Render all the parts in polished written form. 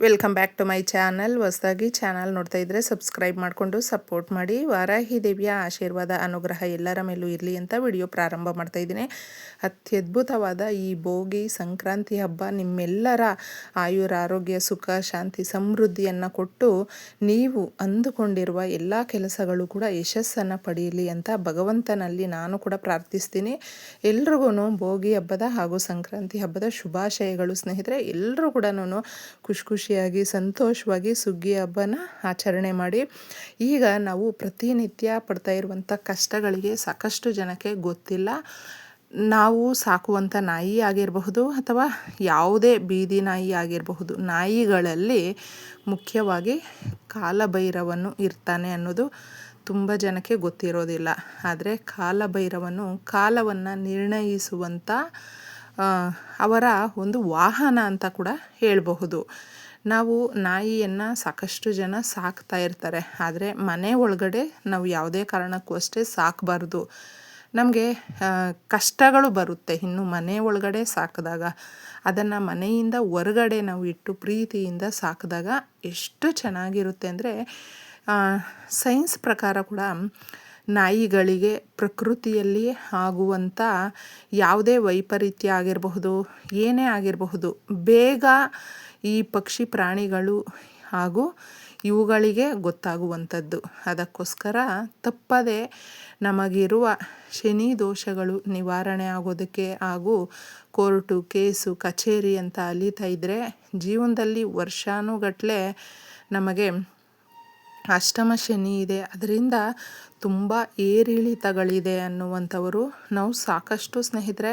Welcome back to my channel. ಹೊಸದಾಗಿ channel ನೋಡ್ತಾ ಇದ್ದರೆ ಸಬ್ಸ್ಕ್ರೈಬ್ ಮಾಡಿಕೊಂಡು ಸಪೋರ್ಟ್ ಮಾಡಿ. ವಾರಾಹಿ ದೇವಿಯ ಆಶೀರ್ವಾದ ಅನುಗ್ರಹ ಎಲ್ಲರ ಮೇಲೂ ಇರಲಿ ಅಂತ ವಿಡಿಯೋ ಪ್ರಾರಂಭ ಮಾಡ್ತಾ ಇದ್ದೀನಿ. ಅತ್ಯದ್ಭುತವಾದ ಈ ಭೋಗಿ ಸಂಕ್ರಾಂತಿ ಹಬ್ಬ ನಿಮ್ಮೆಲ್ಲರ ಆಯುರ ಆರೋಗ್ಯ ಸುಖ ಶಾಂತಿ ಸಮೃದ್ಧಿಯನ್ನು ಕೊಟ್ಟು ನೀವು ಅಂದುಕೊಂಡಿರುವ ಎಲ್ಲ ಕೆಲಸಗಳು ಕೂಡ ಯಶಸ್ಸನ್ನು ಪಡೆಯಲಿ ಅಂತ ಭಗವಂತನಲ್ಲಿ ನಾನು ಕೂಡ ಪ್ರಾರ್ಥಿಸ್ತೀನಿ. ಎಲ್ರಿಗೂ ಭೋಗಿ ಹಬ್ಬದ ಹಾಗೂ ಸಂಕ್ರಾಂತಿ ಹಬ್ಬದ ಶುಭಾಶಯಗಳು ಸ್ನೇಹಿತರೆ. ಎಲ್ಲರೂ ಕೂಡ ಖುಷಿಯಾಗಿ ಸಂತೋಷವಾಗಿ ಸುಗ್ಗಿ ಹಬ್ಬನ ಆಚರಣೆ ಮಾಡಿ. ಈಗ ನಾವು ಪ್ರತಿನಿತ್ಯ ಪಡ್ತಾ ಇರುವಂಥ ಕಷ್ಟಗಳಿಗೆ ಸಾಕಷ್ಟು ಜನಕ್ಕೆ ಗೊತ್ತಿಲ್ಲ. ನಾವು ಸಾಕುವಂಥ ನಾಯಿ ಆಗಿರಬಹುದು ಅಥವಾ ಯಾವುದೇ ಬೀದಿ ನಾಯಿ ಆಗಿರಬಹುದು, ನಾಯಿಗಳಲ್ಲಿ ಮುಖ್ಯವಾಗಿ ಕಾಲಭೈರವನು ಇರ್ತಾನೆ ಅನ್ನೋದು ತುಂಬ ಜನಕ್ಕೆ ಗೊತ್ತಿರೋದಿಲ್ಲ. ಆದರೆ ಕಾಲಭೈರವನು ಕಾಲವನ್ನು ನಿರ್ಣಯಿಸುವಂಥ ಅವರ ಒಂದು ವಾಹನ ಅಂತ ಕೂಡ ಹೇಳಬಹುದು. ನಾವು ನಾಯಿಯನ್ನು ಸಾಕಷ್ಟು ಜನ ಸಾಕ್ತಾ ಇರ್ತಾರೆ, ಆದರೆ ಮನೆ ಒಳಗಡೆ ನಾವು ಯಾವುದೇ ಕಾರಣಕ್ಕೂ ಅಷ್ಟೇ ಸಾಕಬಾರ್ದು. ನಮಗೆ ಕಷ್ಟಗಳು ಬರುತ್ತೆ. ಇನ್ನು ಮನೆ ಒಳಗಡೆ ಸಾಕಿದಾಗ ಅದನ್ನು ಮನೆಯಿಂದ ಹೊರಗಡೆ ನಾವು ಇಟ್ಟು ಪ್ರೀತಿಯಿಂದ ಸಾಕಿದಾಗ ಎಷ್ಟು ಚೆನ್ನಾಗಿರುತ್ತೆ ಅಂದರೆ, ಸೈನ್ಸ್ ಪ್ರಕಾರ ಕೂಡ ನಾಯಿಗಳಿಗೆ ಪ್ರಕೃತಿಯಲ್ಲಿ ಆಗುವಂಥ ಯಾವುದೇ ವೈಪರೀತ್ಯ ಆಗಿರಬಹುದು, ಏನೇ ಆಗಿರಬಹುದು, ಬೇಗ ಈ ಪಕ್ಷಿ ಪ್ರಾಣಿಗಳು ಹಾಗೂ ಇವುಗಳಿಗೆ ಗೊತ್ತಾಗುವಂಥದ್ದು. ಅದಕ್ಕೋಸ್ಕರ ತಪ್ಪದೆ ನಮಗಿರುವ ಶನಿ ದೋಷಗಳು ನಿವಾರಣೆ ಆಗೋದಕ್ಕೆ ಹಾಗೂ ಕೋರ್ಟು ಕೇಸು ಕಚೇರಿ ಅಂತ ಅಲೀತಾ ಇದ್ದರೆ ಜೀವನದಲ್ಲಿ ವರ್ಷಾನುಗಟ್ಟಲೆ ನಮಗೆ ಅಷ್ಟಮ ಶನಿ ಇದೆ, ಅದರಿಂದ ತುಂಬ ಏರಿಳಿತಗಳಿದೆ ಅನ್ನುವಂಥವರು ನಾವು ಸಾಕಷ್ಟು ಸ್ನೇಹಿತರೆ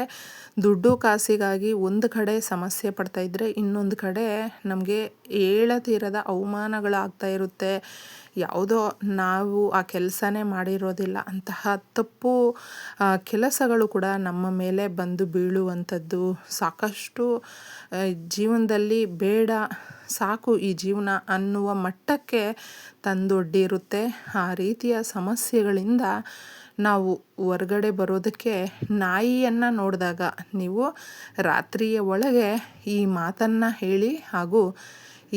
ದುಡ್ಡು ಕಾಸಿಗಾಗಿ ಒಂದು ಕಡೆ ಸಮಸ್ಯೆ ಪಡ್ತಾ ಇದ್ದರೆ ಇನ್ನೊಂದು ಕಡೆ ನಮಗೆ ಏಳತೀರದ ಅವಮಾನಗಳಾಗ್ತಾ ಇರುತ್ತೆ. ಯಾವುದೋ ನಾವು ಆ ಕೆಲಸನೇ ಮಾಡಿರೋದಿಲ್ಲ, ಅಂತಹ ತಪ್ಪು ಕೆಲಸಗಳು ಕೂಡ ನಮ್ಮ ಮೇಲೆ ಬಂದು ಬೀಳುವಂಥದ್ದು ಸಾಕಷ್ಟು ಜೀವನದಲ್ಲಿ ಬೇಡ, ಸಾಕು ಈ ಜೀವನ ಅನ್ನುವ ಮಟ್ಟಕ್ಕೆ ತಂದೊಡ್ಡಿರುತ್ತೆ. ಆ ರೀತಿಯ ಸಮಸ್ಯೆಗಳಿಂದ ನಾವು ಹೊರಗಡೆ ಬರೋದಕ್ಕೆ ನಾಯಿಯನ್ನು ನೋಡಿದಾಗ ನೀವು ರಾತ್ರಿಯ ಒಳಗೆ ಈ ಮಾತನ್ನು ಹೇಳಿ ಹಾಗೂ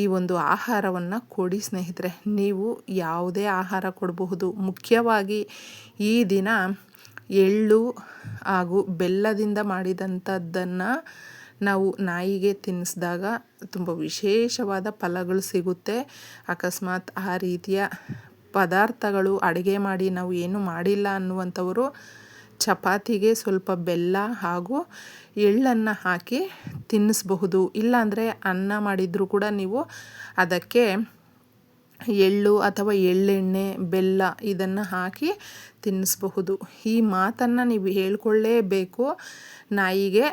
ಈ ಒಂದು ಆಹಾರವನ್ನು ಕೊಡಿ ಸ್ನೇಹಿತರೆ. ನೀವು ಯಾವುದೇ ಆಹಾರ ಕೊಡಬಹುದು. ಮುಖ್ಯವಾಗಿ ಈ ದಿನ ಎಳ್ಳು ಹಾಗೂ ಬೆಲ್ಲದಿಂದ ಮಾಡಿದಂಥದ್ದನ್ನು ನಾವು ನಾಯಿಗೆ ತಿನ್ನಿಸಿದಾಗ ತುಂಬ ವಿಶೇಷವಾದ ಫಲಗಳು ಸಿಗುತ್ತೆ. ಅಕಸ್ಮಾತ್ ಆ ರೀತಿಯ ಪದಾರ್ಥಗಳು ಅಡುಗೆ ಮಾಡಿ ನಾವು ಏನು ಮಾಡಿಲ್ಲ ಅನ್ನುವಂಥವರು ಚಪಾತಿಗೆ ಸ್ವಲ್ಪ ಬೆಲ್ಲ ಹಾಗೂ ಎಳ್ಳನ್ನು ಹಾಕಿ ತಿನ್ನಿಸಬಹುದು. ಇಲ್ಲಾಂದರೆ ಅನ್ನ ಮಾಡಿದರೂ ಕೂಡ ನೀವು ಅದಕ್ಕೆ ಎಳ್ಳು ಅಥವಾ ಎಳ್ಳೆಣ್ಣೆ ಬೆಲ್ಲ ಇದನ್ನು ಹಾಕಿ ತಿನ್ನಿಸಬಹುದು. ಈ ಮಾತನ್ನು ನೀವು ಹೇಳ್ಕೊಳ್ಳೇಬೇಕು. ನಾಯಿಗೆ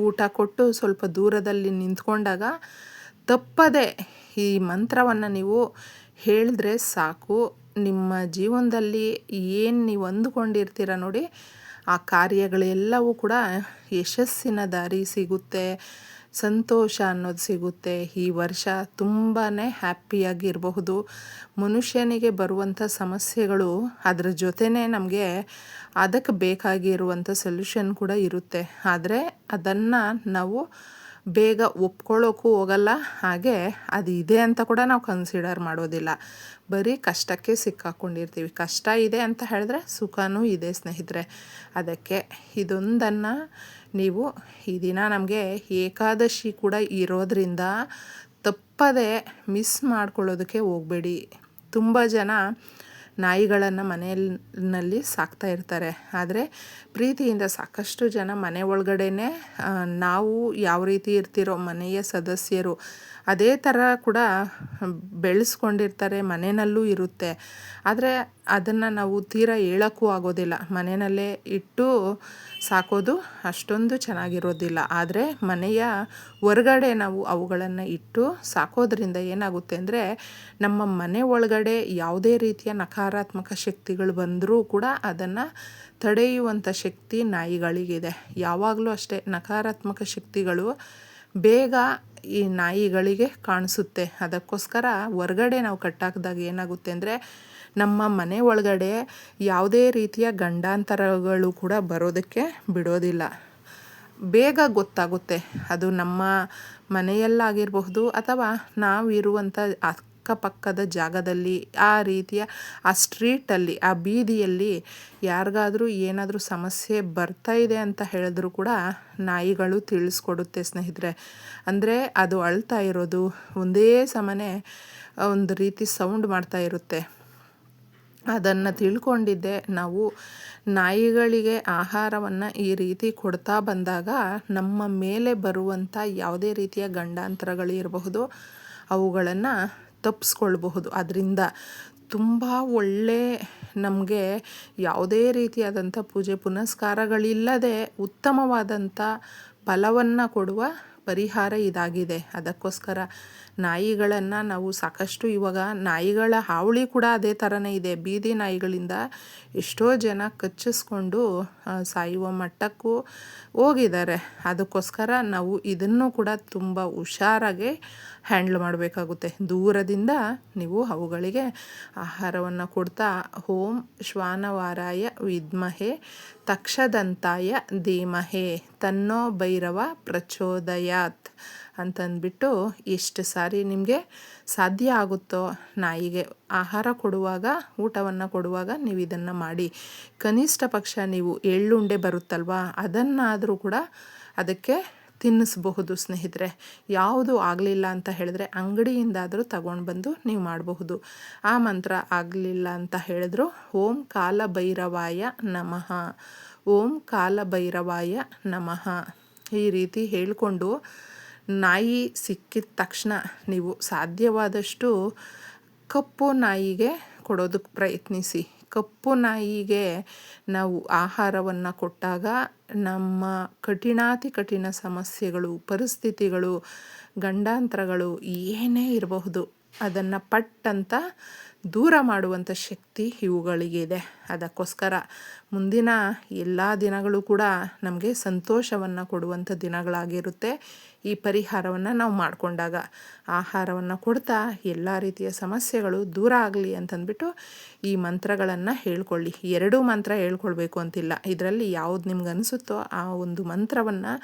ಊಟ ಕೊಟ್ಟು ಸ್ವಲ್ಪ ದೂರದಲ್ಲಿ ನಿಂತ್ಕೊಂಡಾಗ ತಪ್ಪದೆ ಈ ಮಂತ್ರವನ್ನು ನೀವು ಹೇಳಿದ್ರೆ ಸಾಕು. ನಿಮ್ಮ ಜೀವನದಲ್ಲಿ ಏನು ನೀವು ಅಂದುಕೊಂಡಿರ್ತೀರ ನೋಡಿ, ಆ ಕಾರ್ಯಗಳೆಲ್ಲವೂ ಕೂಡ ಯಶಸ್ಸಿನ ದಾರಿ ಸಿಗುತ್ತೆ, ಸಂತೋಷ ಅನ್ನೋದು ಸಿಗುತ್ತೆ. ಈ ವರ್ಷ ತುಂಬಾ ಹ್ಯಾಪಿಯಾಗಿರಬಹುದು. ಮನುಷ್ಯನಿಗೆ ಬರುವಂಥ ಸಮಸ್ಯೆಗಳು ಅದರ ಜೊತೆನೇ ನಮಗೆ ಅದಕ್ಕೆ ಬೇಕಾಗಿರುವಂಥ ಸೊಲ್ಯೂಷನ್ ಕೂಡ ಇರುತ್ತೆ. ಆದರೆ ಅದನ್ನು ನಾವು ಬೇಗ ಒಪ್ಕೊಳ್ಳೋಕ್ಕೂ ಹೋಗಲ್ಲ, ಹಾಗೆ ಅದು ಇದೆ ಅಂತ ಕೂಡ ನಾವು ಕನ್ಸಿಡರ್ ಮಾಡೋದಿಲ್ಲ. ಬರೀ ಕಷ್ಟಕ್ಕೆ ಸಿಕ್ಕಾಕೊಂಡಿರ್ತೀವಿ. ಕಷ್ಟ ಇದೆ ಅಂತ ಹೇಳಿದ್ರೆ ಸುಖನೂ ಇದೆ ಸ್ನೇಹಿತರೆ. ಅದಕ್ಕೆ ಇದೊಂದನ್ನು ನೀವು ಈ ದಿನ ನಮಗೆ ಏಕಾದಶಿ ಕೂಡ ಇರೋದರಿಂದ ತಪ್ಪದೆ ಮಿಸ್ ಮಾಡ್ಕೊಳ್ಳೋದಕ್ಕೆ ಹೋಗಬೇಡಿ. ತುಂಬ ಜನ ನಾಯಿಗಳನ್ನು ಮನೆಯಲ್ಲಿ ಸಾಕ್ತಾ ಇರ್ತಾರೆ, ಆದರೆ ಪ್ರೀತಿಯಿಂದ ಸಾಕಷ್ಟು ಜನ ಮನೆ ಒಳಗಡೆನೇ ನಾವು ಯಾವ ರೀತಿ ಇರ್ತಿರೋ ಮನೆಯ ಸದಸ್ಯರು ಅದೇ ಥರ ಕೂಡ ಬೆಳೆಸ್ಕೊಂಡಿರ್ತಾರೆ, ಮನೆಯಲ್ಲೂ ಇರುತ್ತೆ. ಆದರೆ ಅದನ್ನು ನಾವು ತೀರಾ ಹೇಳೋಕ್ಕೂ ಆಗೋದಿಲ್ಲ. ಮನೆಯಲ್ಲೇ ಇಟ್ಟು ಸಾಕೋದು ಅಷ್ಟೊಂದು ಚೆನ್ನಾಗಿರೋದಿಲ್ಲ. ಆದರೆ ಮನೆಯ ಹೊರಗಡೆ ನಾವು ಅವುಗಳನ್ನು ಇಟ್ಟು ಸಾಕೋದ್ರಿಂದ ಏನಾಗುತ್ತೆ ಅಂದರೆ, ನಮ್ಮ ಮನೆ ಒಳಗಡೆ ಯಾವುದೇ ರೀತಿಯ ನಕಾರಾತ್ಮಕ ಶಕ್ತಿಗಳು ಬಂದರೂ ಕೂಡ ಅದನ್ನು ತಡೆಯುವಂಥ ಶಕ್ತಿ ನಾಯಿಗಳಿಗಿದೆ. ಯಾವಾಗಲೂ ಅಷ್ಟೇ ನಕಾರಾತ್ಮಕ ಶಕ್ತಿಗಳು ಬೇಗ ಈ ನಾಯಿಗಳಿಗೆ ಕಾಣಿಸುತ್ತೆ. ಅದಕ್ಕೋಸ್ಕರ ಹೊರಗಡೆ ನಾವು ಕಟ್ಟಾಕಿದಾಗ ಏನಾಗುತ್ತೆ ಅಂದರೆ, ನಮ್ಮ ಮನೆ ಒಳಗಡೆ ಯಾವುದೇ ರೀತಿಯ ಗಂಡಾಂತರಗಳು ಕೂಡ ಬರೋದಕ್ಕೆ ಬಿಡೋದಿಲ್ಲ. ಬೇಗ ಗೊತ್ತಾಗುತ್ತೆ. ಅದು ನಮ್ಮ ಮನೆಯಲ್ಲಾಗಿರಬಹುದು ಅಥವಾ ನಾವಿರುವಂಥ ಅಕ್ಕಪಕ್ಕದ ಜಾಗದಲ್ಲಿ, ಆ ರೀತಿಯ ಆ ಸ್ಟ್ರೀಟಲ್ಲಿ, ಆ ಬೀದಿಯಲ್ಲಿ ಯಾರಿಗಾದ್ರೂ ಏನಾದರೂ ಸಮಸ್ಯೆ ಬರ್ತಾ ಇದೆ ಅಂತ ಹೇಳಿದ್ರು ಕೂಡ ನಾಯಿಗಳು ತಿಳಿಸ್ಕೊಡುತ್ತೆ ಸ್ನೇಹಿತರೆ. ಅಂದರೆ ಅದು ಅಳ್ತಾ ಇರೋದು ಒಂದೇ ಸಮನೆ ಒಂದು ರೀತಿ ಸೌಂಡ್ ಮಾಡ್ತಾ ಇರುತ್ತೆ. ಅದನ್ನು ತಿಳ್ಕೊಂಡಿದ್ದೆ ನಾವು ನಾಯಿಗಳಿಗೆ ಆಹಾರವನ್ನು ಈ ರೀತಿ ಕೊಡ್ತಾ ಬಂದಾಗ ನಮ್ಮ ಮೇಲೆ ಬರುವಂಥ ಯಾವುದೇ ರೀತಿಯ ಗಂಡಾಂತರಗಳಿರಬಹುದು ಅವುಗಳನ್ನು ತಪ್ಪಿಸ್ಕೊಳ್ಬಹುದು. ಅದರಿಂದ ತುಂಬ ಒಳ್ಳೆ ನಮಗೆ ಯಾವುದೇ ರೀತಿಯಾದಂಥ ಪೂಜೆ ಪುನಸ್ಕಾರಗಳಿಲ್ಲದೆ ಉತ್ತಮವಾದಂಥ ಫಲವನ್ನು ಕೊಡುವ ಪರಿಹಾರ ಇದಾಗಿದೆ. ಅದಕ್ಕೋಸ್ಕರ ನಾಯಿಗಳನ್ನು ನಾವು ಸಾಕಷ್ಟು ಇವಾಗ ನಾಯಿಗಳ ಹಾವಳಿ ಕೂಡ ಅದೇ ಥರನೇ ಇದೆ. ಬೀದಿ ನಾಯಿಗಳಿಂದ ಎಷ್ಟೋ ಜನ ಕಚ್ಚಿಸ್ಕೊಂಡು ಸಾಯುವ ಮಟ್ಟಕ್ಕೂ ಹೋಗಿದ್ದಾರೆ. ಅದಕ್ಕೋಸ್ಕರ ನಾವು ಇದನ್ನು ಕೂಡ ತುಂಬ ಹುಷಾರಾಗಿ ಹ್ಯಾಂಡ್ಲ್ ಮಾಡಬೇಕಾಗುತ್ತೆ. ದೂರದಿಂದ ನೀವು ಅವುಗಳಿಗೆ ಆಹಾರವನ್ನು ಕೊಡ್ತಾ ಓಂ ಶ್ವಾನವಾರಾಯ ವಿದ್ಮಹೆ ತಕ್ಷದಂತಾಯ ಧೀಮಹೆ ತನ್ನೋ ಭೈರವ ಪ್ರಚೋದಯಾತ್ ಅಂತಂದ್ಬಿಟ್ಟು ಎಷ್ಟು ಸಾರಿ ನಿಮಗೆ ಸಾಧ್ಯ ಆಗುತ್ತೋ ನಾಯಿಗೆ ಆಹಾರ ಕೊಡುವಾಗ, ಊಟವನ್ನು ಕೊಡುವಾಗ ನೀವು ಇದನ್ನು ಮಾಡಿ. ಕನಿಷ್ಠ ಪಕ್ಷ ನೀವು ಎಳ್ಳುಂಡೆ ಬರುತ್ತಲ್ವ, ಅದನ್ನಾದರೂ ಕೂಡ ಅದಕ್ಕೆ ತಿನ್ನಿಸಬಹುದು ಸ್ನೇಹಿತರೆ. ಯಾವುದು ಆಗಲಿಲ್ಲ ಅಂತ ಹೇಳಿದ್ರೆ ಅಂಗಡಿಯಿಂದಾದರೂ ತಗೊಂಡು ಬಂದು ನೀವು ಮಾಡಬಹುದು. ಆ ಮಂತ್ರ ಆಗಲಿಲ್ಲ ಅಂತ ಹೇಳಿದ್ರು ಓಂ ಕಾಲಭೈರವಾಯ ನಮಃ, ಓಂ ಕಾಲಭೈರವಾಯ ನಮಃ ಈ ರೀತಿ ಹೇಳಿಕೊಂಡು ನಾಯಿ ಸಿಕ್ಕಿದ ತಕ್ಷಣ ನೀವು ಸಾಧ್ಯವಾದಷ್ಟು ಕಪ್ಪು ನಾಯಿಗೆ ಕೊಡೋದಕ್ಕೆ ಪ್ರಯತ್ನಿಸಿ. ಕಪ್ಪು ನಾಯಿಗೆ ನಾವು ಆಹಾರವನ್ನು ಕೊಟ್ಟಾಗ ನಮ್ಮ ಕಠಿಣಾತಿ ಕಠಿಣ ಸಮಸ್ಯೆಗಳು, ಪರಿಸ್ಥಿತಿಗಳು, ಗಂಡಾಂತರಗಳು ಏನೇ ಇರಬಹುದು ಅದನ್ನು ಪಟ್ಟಂತ ದೂರ ಮಾಡುವಂಥ ಶಕ್ತಿ ಇವುಗಳಿಗೆ ಇದೆ. ಅದಕ್ಕೋಸ್ಕರ ಮುಂದಿನ ಎಲ್ಲ ದಿನಗಳು ಕೂಡ ನಮಗೆ ಸಂತೋಷವನ್ನು ಕೊಡುವಂಥ ದಿನಗಳಾಗಿರುತ್ತೆ. ಈ ಪರಿಹಾರವನ್ನು ನಾವು ಮಾಡಿಕೊಂಡಾಗ ಆಹಾರವನ್ನು ಕೊಡ್ತಾ ಎಲ್ಲ ರೀತಿಯ ಸಮಸ್ಯೆಗಳು ದೂರ ಆಗಲಿ ಅಂತಂದ್ಬಿಟ್ಟು ಈ ಮಂತ್ರಗಳನ್ನು ಹೇಳ್ಕೊಳ್ಳಿ. 2 ಮಂತ್ರ ಹೇಳ್ಕೊಳ್ಬೇಕು ಅಂತಿಲ್ಲ. ಇದರಲ್ಲಿ ಯಾವುದು ನಿಮ್ಗೆ ಅನಿಸುತ್ತೋ ಆ ಒಂದು ಮಂತ್ರವನ್ನು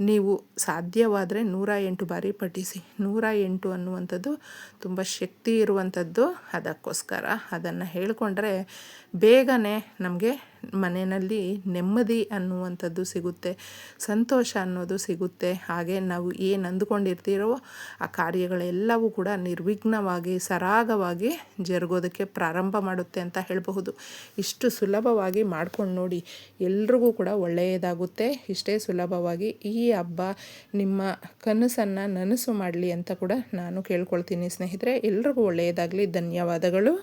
ನೀವು ಸಾಧ್ಯವಾದರೆ 108 ಬಾರಿ ಪಠಿಸಿ. 108 ಅನ್ನುವಂಥದ್ದು ತುಂಬ ಶಕ್ತಿ ಇರುವಂಥದ್ದು. ಅದಕ್ಕೋಸ್ಕರ ಅದನ್ನು ಹೇಳಿಕೊಂಡ್ರೆ ಬೇಗನೆ ನಮಗೆ ಮನೆಯಲ್ಲಿ ನೆಮ್ಮದಿ ಅನ್ನುವಂಥದ್ದು ಸಿಗುತ್ತೆ, ಸಂತೋಷ ಅನ್ನೋದು ಸಿಗುತ್ತೆ. ಹಾಗೆ ನಾವು ಏನು ಅಂದುಕೊಂಡಿರ್ತೀರೋ ಆ ಕಾರ್ಯಗಳೆಲ್ಲವೂ ಕೂಡ ನಿರ್ವಿಘ್ನವಾಗಿ ಸರಾಗವಾಗಿ ಜರುಗೋದಕ್ಕೆ ಪ್ರಾರಂಭ ಮಾಡುತ್ತೆ ಅಂತ ಹೇಳಬಹುದು. ಇಷ್ಟು ಸುಲಭವಾಗಿ ಮಾಡ್ಕೊಂಡು ನೋಡಿ, ಎಲ್ರಿಗೂ ಕೂಡ ಒಳ್ಳೆಯದಾಗುತ್ತೆ. ಇಷ್ಟೇ ಸುಲಭವಾಗಿ ಈ ಹಬ್ಬ ನಿಮ್ಮ ಕನಸನ್ನು ನನಸು ಮಾಡಲಿ ಅಂತ ಕೂಡ ನಾನು ಕೇಳ್ಕೊಳ್ತೀನಿ ಸ್ನೇಹಿತರೆ. ಎಲ್ರಿಗೂ ಒಳ್ಳೆಯದಾಗಲಿ. ಧನ್ಯವಾದಗಳು.